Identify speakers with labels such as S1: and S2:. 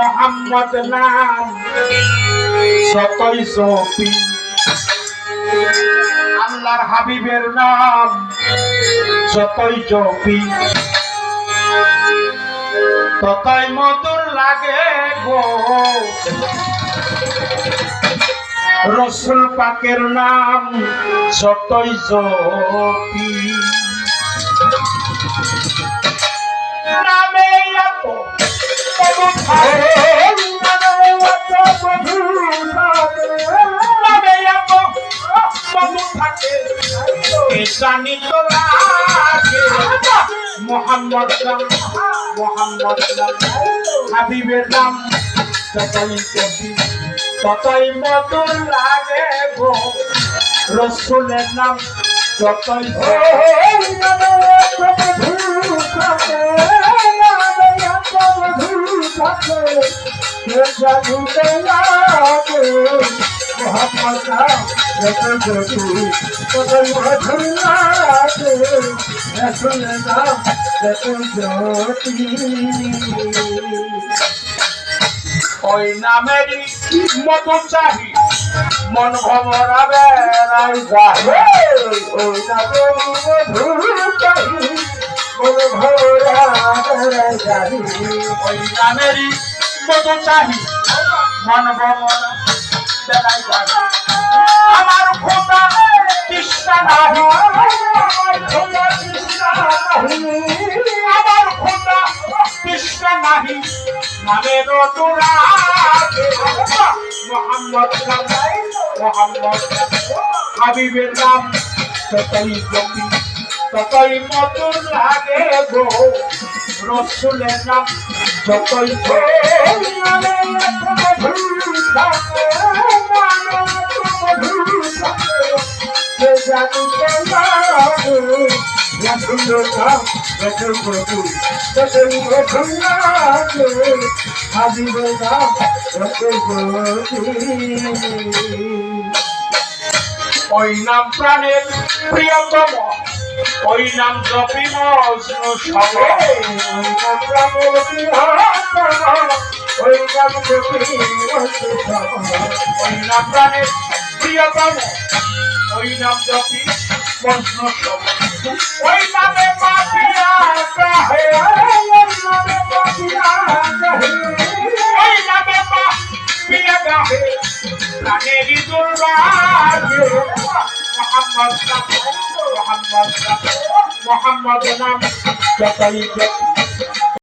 S1: মোহাম্মদ নাম যতই জপি, আল্লাহর হাবিবের নাম যতই জপি, ততই মধুর লাগে গো। রসুল পাকের নাম যতই জপি, নামে এত মধু থাকে, নামে এত মধু থাকে, জানি তো লাগে মোহাম্মদ নাম, মোহাম্মদ নাম হাবিবের নাম যতই জপি, ততই মধুর লাগে গো। রসুলের নাম যতই ওই নামেরই মধু চাহি মন ভমরা বেড়াই যাবে, ওই নামেরই মধু চাহি মন ভমরা বেড়াই যাবে, ওই নামেরই মধু চাহি মন ভমরা বেড়াই যাবে। আমার খোদা তৃষ্ণা নাহি, আমার খোদা তৃষ্ণা নাহি, আমার খোদা তৃষ্ণা নাহি, নামের দুরাগে মোহাম্মদ নাম, মোহাম্মদ হাবিবের নাম ততই জপি, ততই মধুর লাগে গো। রসুলের নাম যতই ওই নাম প্রাণের প্রিয়তম, ওই নাম জপি মজনু সবে, ওই নাম প্রাণের প্রিয়তম, ওই নাম জপি মজনু সবে, ওই নাম প্রাণের প্রিয়তম, ওই নাম জপি মজনু সবে, ওই নামে পাপিয়া কাহে, ওই নামে পাপিয়া কাহে, ওই নামে পাপিয়া কাহে, প্রাণেরই দুর্ভাগ্য মোহাম্মদ নাম, মোহাম্মদ নাম যতই জপি,